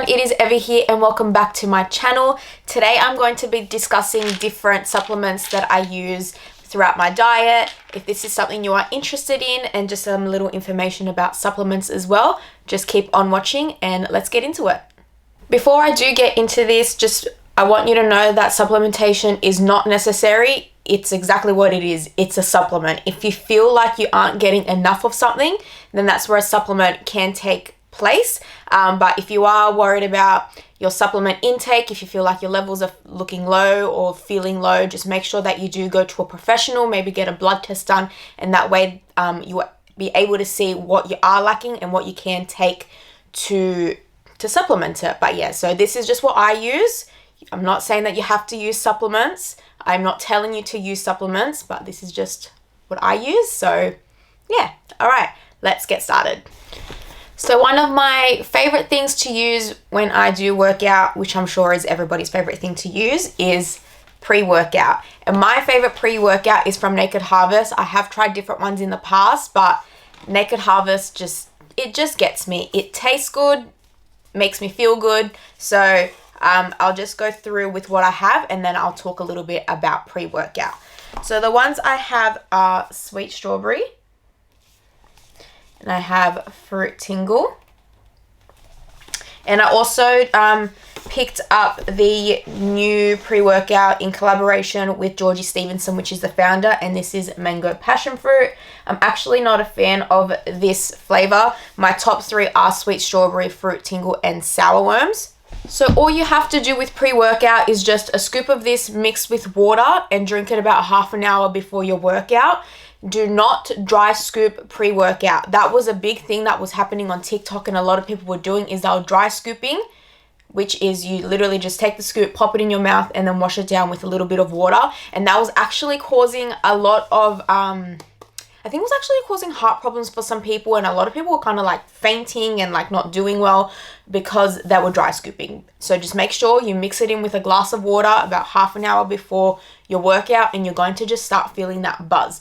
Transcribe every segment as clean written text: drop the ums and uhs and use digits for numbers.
everyone, it is Evie here and welcome back to my channel. Today I'm going to be discussing different supplements that I use throughout my diet. If this is something you are interested in and just some little information about supplements as well, just keep on watching and let's get into it. Before I do get into this, I want you to know that supplementation is not necessary. It's exactly what it is. It's a supplement. If you feel like you aren't getting enough of something, then that's where a supplement can take place. But if you are worried about your supplement intake, if you feel like your levels are looking low or feeling low, just make sure that you do go to a professional, maybe get a blood test done, and that way you will be able to see what you are lacking and what you can take to supplement it. But yeah, so this is just what I use. I'm not saying that you have to use supplements. I'm not telling you to use supplements, but this is just what I use. So yeah, all right, let's get started. So one of my favorite things to use when I do workout, which I'm sure is everybody's favorite thing to use, is pre-workout. And my favorite pre-workout is from Naked Harvest. I have tried different ones in the past, but Naked Harvest just gets me. It tastes good, makes me feel good. So I'll just go through with what I have and then I'll talk a little bit about pre-workout. So the ones I have are sweet strawberry. And I have fruit tingle. And I also picked up the new pre-workout in collaboration with Georgie Stevenson, which is the founder, and this is mango passion fruit. I'm actually not a fan of this flavor. My top three are sweet strawberry, fruit tingle, and sour worms. So all you have to do with pre-workout is just a scoop of this mixed with water and drink it about half an hour before your workout. Do not dry scoop pre-workout. That was a big thing that was happening on TikTok and a lot of people were doing is they were dry scooping, which is you literally just take the scoop, pop it in your mouth and then wash it down with a little bit of water. And that was actually causing a lot of, I think it was actually causing heart problems for some people, and a lot of people were kind of like fainting and like not doing well because they were dry scooping. So just make sure you mix it in with a glass of water about half an hour before your workout and you're going to just start feeling that buzz.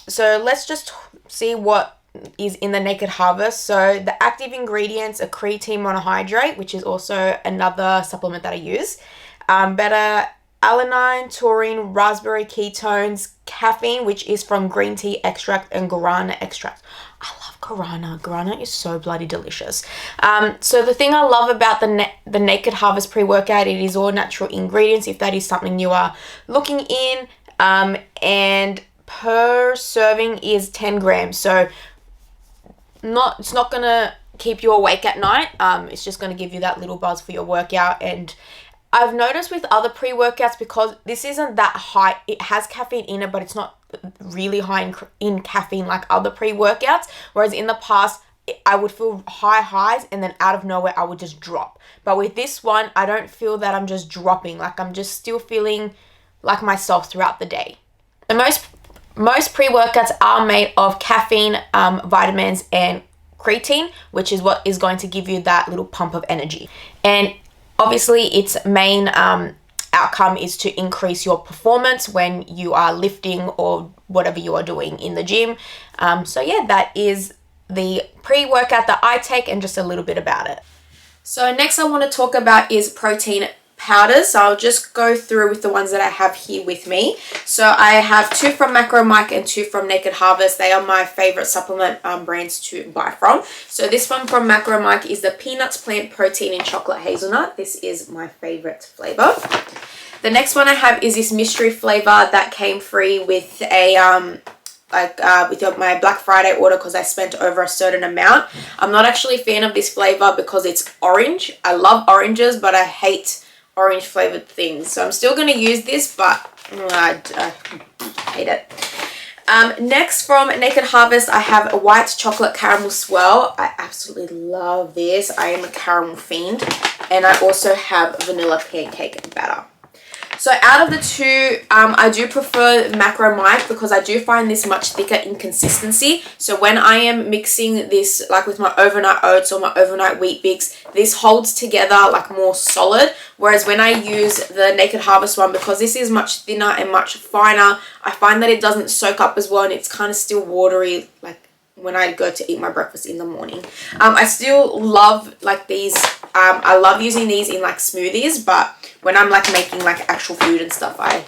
So let's just see what is in the Naked Harvest. So the active ingredients are creatine monohydrate, which is also another supplement that I use. Beta alanine, taurine, raspberry ketones, caffeine, which is from green tea extract, and guarana extract. I love guarana. Guarana is so bloody delicious. So the thing I love about the Naked Harvest pre-workout, it is all natural ingredients if that is something you are looking in. And per serving is 10 grams. So it's not going to keep you awake at night. It's just going to give you that little buzz for your workout. And I've noticed with other pre-workouts, because this isn't that high, it has caffeine in it, but it's not really high in caffeine like other pre-workouts. Whereas in the past, I would feel high highs and then out of nowhere, I would just drop. But with this one, I don't feel that I'm just dropping. Like I'm just still feeling like myself throughout the day. And most pre-workouts are made of caffeine, vitamins, and creatine, which is what is going to give you that little pump of energy. And obviously, its main outcome is to increase your performance when you are lifting or whatever you are doing in the gym. So yeah, that is the pre-workout that I take and just a little bit about it. So next I want to talk about is protein powders. So I'll just go through with the ones that I have here with me. So I have two from Macro Mike and two from Naked Harvest. They are my favorite supplement brands to buy from. So this one from Macro Mike is the Peanuts Plant Protein in Chocolate Hazelnut. This is my favorite flavor. The next one I have is this mystery flavor that came free with a with my Black Friday order because I spent over a certain amount. I'm not actually a fan of this flavor because it's orange. I love oranges, but I hate orange flavored things. So I'm still going to use this, but I hate it. Next from Naked Harvest, I have a white chocolate caramel swirl. I absolutely love this. I am a caramel fiend. And I also have vanilla pancake batter. So out of the two, I do prefer Macro Mike because I do find this much thicker in consistency. So when I am mixing this like with my overnight oats or my overnight wheat bix, this holds together like more solid. Whereas when I use the Naked Harvest one, because this is much thinner and much finer, I find that it doesn't soak up as well and it's kind of still watery like when I go to eat my breakfast in the morning. I still love like these I love using these in like smoothies, but when I'm like making like actual food and stuff, I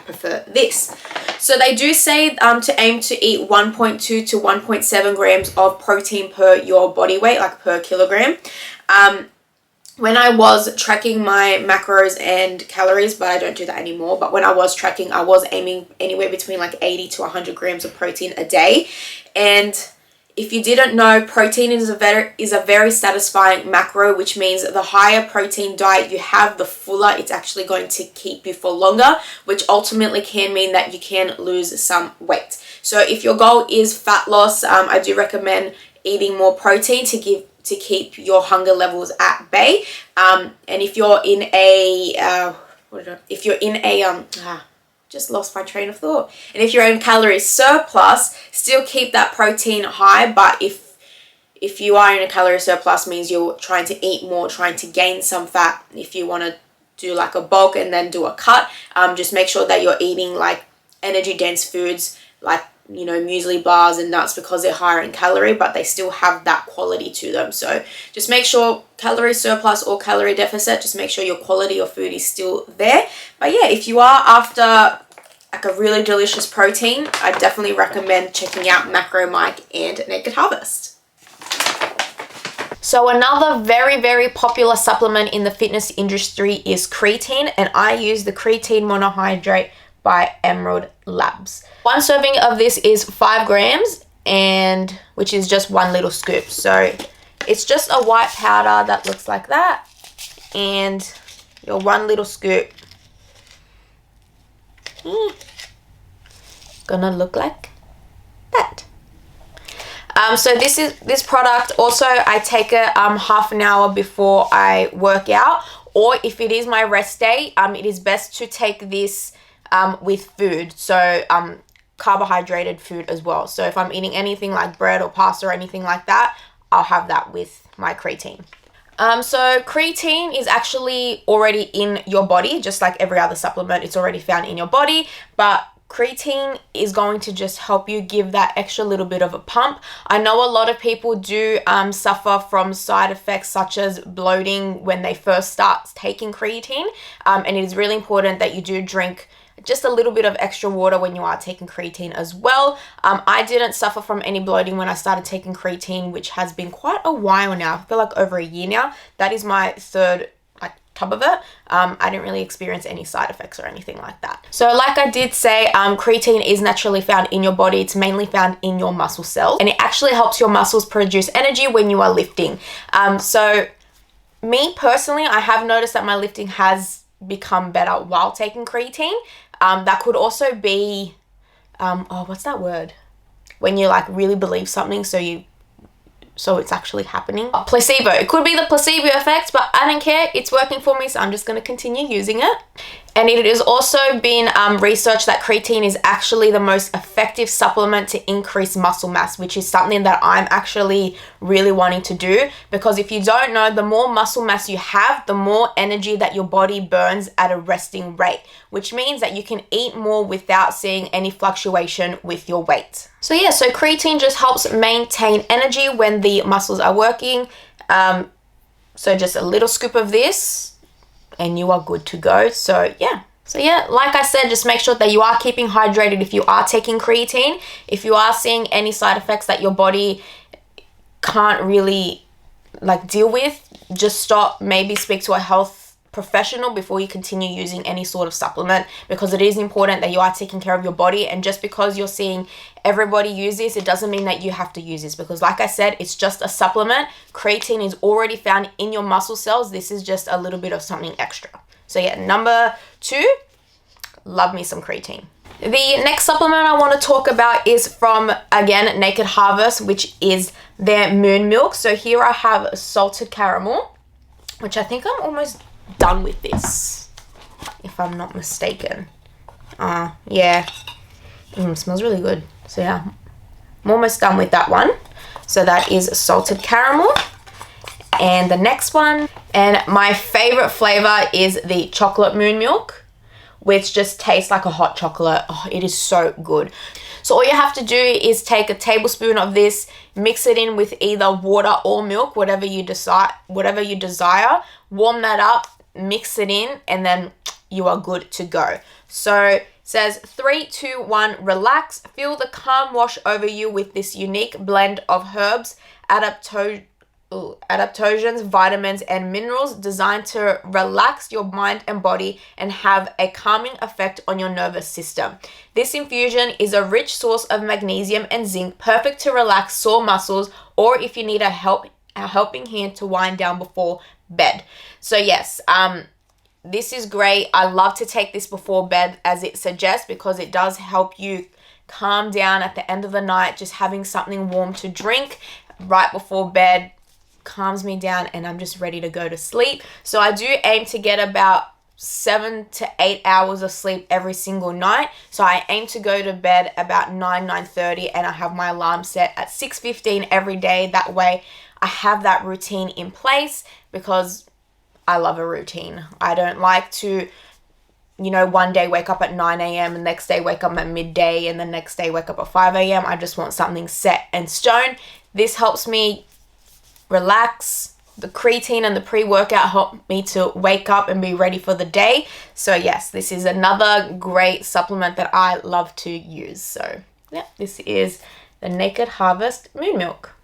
prefer this. So they do say to aim to eat 1.2 to 1.7 grams of protein per your body weight, like per kilogram. When I was tracking my macros and calories, but I don't do that anymore, but when I was tracking, I was aiming anywhere between like 80 to 100 grams of protein a day. And if you didn't know, protein is a very satisfying macro, which means the higher protein diet you have, the fuller it's actually going to keep you for longer, which ultimately can mean that you can lose some weight. So if your goal is fat loss, I do recommend eating more protein to keep your hunger levels at bay. And if you're in a just lost my train of thought. And if you're in calorie surplus, still keep that protein high. But if you are in a calorie surplus, means you're trying to eat more, trying to gain some fat. If you want to do like a bulk and then do a cut, just make sure that you're eating like energy dense foods, like, you know, muesli bars and nuts, because they're higher in calorie, but they still have that quality to them. So just make sure, calorie surplus or calorie deficit, just make sure your quality of food is still there. But yeah, if you are after like a really delicious protein, I definitely recommend checking out Macro Mike and Naked Harvest. So another very, very popular supplement in the fitness industry is creatine, and I use the creatine monohydrate by Emerald Labs. One serving of this is 5 grams, and which is just 1 little scoop. So it's just a white powder that looks like that, and your 1 little scoop gonna look like that. So this product also, I take it half an hour before I work out, or if it is my rest day, it is best to take this with food, so carbohydrated food as well. So if I'm eating anything like bread or pasta or anything like that, I'll have that with my creatine. So creatine is actually already in your body, just like every other supplement. It's already found in your body, but creatine is going to just help you give that extra little bit of a pump. I know a lot of people do suffer from side effects such as bloating when they first start taking creatine, and it is really important that you do drink just a little bit of extra water when you are taking creatine as well. I didn't suffer from any bloating when I started taking creatine, which has been quite a while now. I feel like over a year now. That is my third tub of it. I didn't really experience any side effects or anything like that. So like I did say, creatine is naturally found in your body. It's mainly found in your muscle cells, and it actually helps your muscles produce energy when you are lifting. So me personally, I have noticed that my lifting has become better while taking creatine. That could also be, what's that word? When you like really believe something, so it's actually happening. Placebo. It could be the placebo effect, but I don't care. It's working for me, so I'm just going to continue using it. And it has also been researched that creatine is actually the most effective supplement to increase muscle mass, which is something that I'm actually really wanting to do, because if you don't know, the more muscle mass you have, the more energy that your body burns at a resting rate, which means that you can eat more without seeing any fluctuation with your weight. So yeah, so creatine just helps maintain energy when the muscles are working. So just a little scoop of this and you are good to go. So yeah, like I said, just make sure that you are keeping hydrated if you are taking creatine. If you are seeing any side effects that your body can't really like deal with, just stop, maybe speak to a health professional before you continue using any sort of supplement, because it is important that you are taking care of your body. And just because you're seeing everybody use this, it doesn't mean that you have to use this, because like I said, it's just a supplement. Creatine is already found in your muscle cells. This is just a little bit of something extra. So yeah, number 2, love me some creatine. The next supplement I want to talk about is from, again, Naked Harvest, which is their Moon Milk. So here I have salted caramel, which I think I'm almost done with this, if I'm not mistaken. Yeah, smells really good. So yeah, I'm almost done with that one. So that is salted caramel. And the next one, and my favorite flavor is the chocolate Moon Milk, which just tastes like a hot chocolate. Oh, it is so good. So all you have to do is take a tablespoon of this, mix it in with either water or milk, whatever you desire, warm that up, mix it in, and then you are good to go. So it says 3, 2, 1, relax. Feel the calm wash over you with this unique blend of herbs, adaptogens, vitamins, and minerals designed to relax your mind and body and have a calming effect on your nervous system. This infusion is a rich source of magnesium and zinc, perfect to relax sore muscles or if you need a helping hand to wind down before bed. So yes, this is great. I love to take this before bed as it suggests, because it does help you calm down at the end of the night. Just having something warm to drink right before bed calms me down and I'm just ready to go to sleep. So I do aim to get about 7 to 8 hours of sleep every single night. So I aim to go to bed about 9:30, and I have my alarm set at 6:15 every day. That way I have that routine in place, because I love a routine. I don't like to, one day wake up at 9 a.m. and the next day wake up at midday and the next day wake up at 5 a.m. I just want something set in stone. This helps me relax. The creatine and the pre-workout help me to wake up and be ready for the day. So yes, this is another great supplement that I love to use. So yeah, this is the Naked Harvest Moon Milk.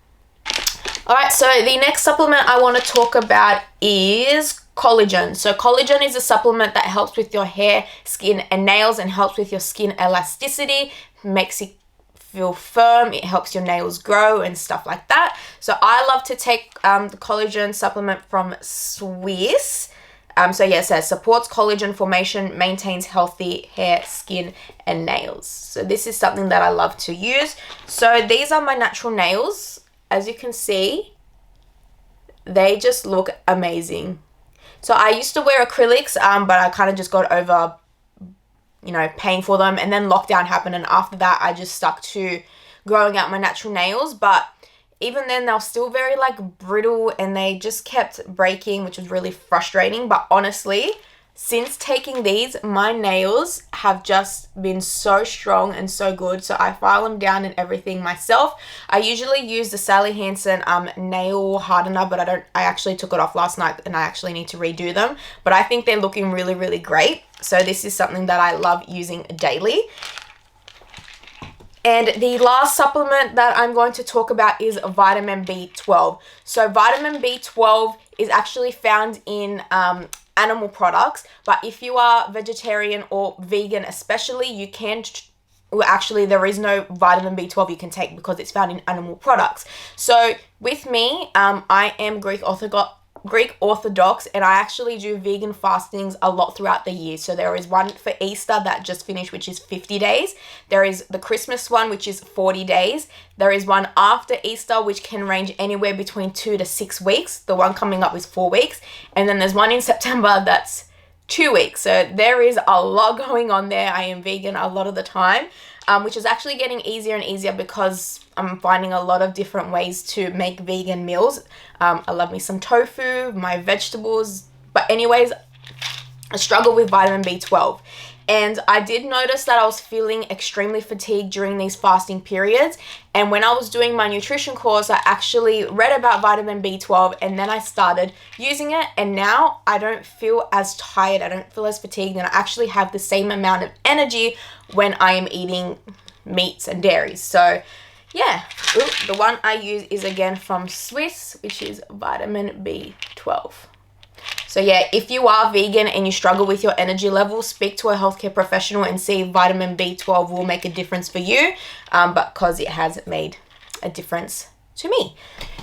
Alright, so the next supplement I want to talk about is collagen. So collagen is a supplement that helps with your hair, skin, and nails, and helps with your skin elasticity, makes it feel firm, it helps your nails grow and stuff like that. So I love to take the collagen supplement from Swiss. So yeah, it says supports collagen formation, maintains healthy hair, skin, and nails. So this is something that I love to use. So these are my natural nails. As you can see, they just look amazing. So I used to wear acrylics, but I kind of just got over, paying for them. And then lockdown happened, and after that, I just stuck to growing out my natural nails. But even then, they were still very brittle, and they just kept breaking, which was really frustrating. But honestly, since taking these, my nails have just been so strong and so good. So I file them down and everything myself. I usually use the Sally Hansen nail hardener, but I actually took it off last night and I actually need to redo them. But I think they're looking really, really great. So this is something that I love using daily. And the last supplement that I'm going to talk about is vitamin B12. So vitamin B12 is actually found in animal products, but if you are vegetarian or vegan especially, you can actually, there is no vitamin B12 you can take because it's found in animal products. So with me, I am Greek Orthodox, and I actually do vegan fastings a lot throughout the year. So there is one for Easter that just finished, which is 50 days. There is the Christmas one, which is 40 days. There is one after Easter, which can range anywhere between 2 to 6 weeks. The one coming up is 4 weeks. And then there's one in September that's 2 weeks. So there is a lot going on there. I am vegan a lot of the time, which is actually getting easier and easier because I'm finding a lot of different ways to make vegan meals. I love me some tofu, my vegetables. But anyways, I struggle with vitamin B12. And I did notice that I was feeling extremely fatigued during these fasting periods. And when I was doing my nutrition course, I actually read about vitamin B12 and then I started using it. And now I don't feel as tired, I don't feel as fatigued, and I actually have the same amount of energy when I am eating meats and dairies. So yeah, the one I use is again from Swiss, which is vitamin B12. So yeah, if you are vegan and you struggle with your energy levels, speak to a healthcare professional and see if vitamin B12 will make a difference for you, because it has made a difference to me.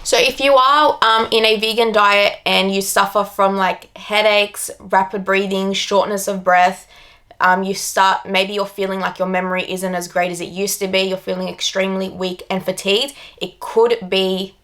So if you are in a vegan diet and you suffer from headaches, rapid breathing, shortness of breath, maybe you're feeling like your memory isn't as great as it used to be, you're feeling extremely weak and fatigued, it could be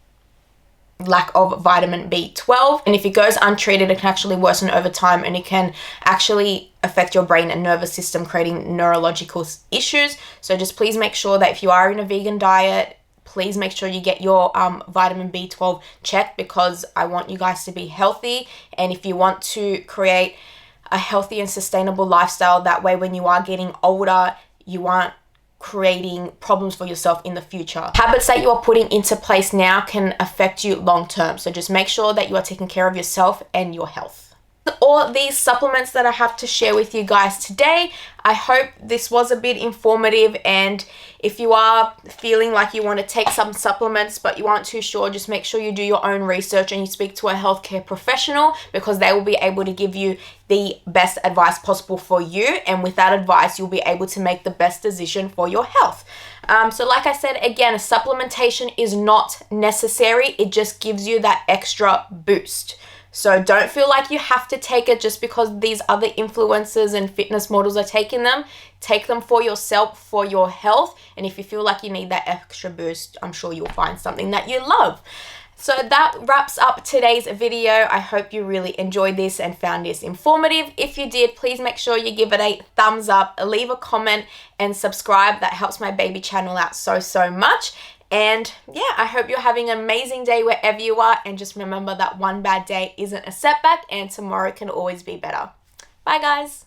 lack of vitamin B12. And if it goes untreated, it can actually worsen over time, and it can actually affect your brain and nervous system, creating neurological issues. So just please make sure that if you are in a vegan diet, please make sure you get your vitamin B12 checked, because I want you guys to be healthy. And if you want to create a healthy and sustainable lifestyle, that way when you are getting older, you aren't creating problems for yourself in the future. Habits that you are putting into place now can affect you long term. So just make sure that you are taking care of yourself and your health. All these supplements that I have to share with you guys today. I hope this was a bit informative, and if you are feeling like you want to take some supplements but you aren't too sure, just make sure you do your own research and you speak to a healthcare professional, because they will be able to give you the best advice possible for you, and with that advice you'll be able to make the best decision for your health. So like I said, again, supplementation is not necessary. It just gives you that extra boost. So don't feel like you have to take it just because these other influencers and fitness models are taking them. Take them for yourself, for your health. And if you feel like you need that extra boost, I'm sure you'll find something that you love. So that wraps up today's video. I hope you really enjoyed this and found this informative. If you did, please make sure you give it a thumbs up, leave a comment, and subscribe. That helps my baby channel out so much. And yeah, I hope you're having an amazing day wherever you are. And just remember that one bad day isn't a setback, and tomorrow can always be better. Bye, guys.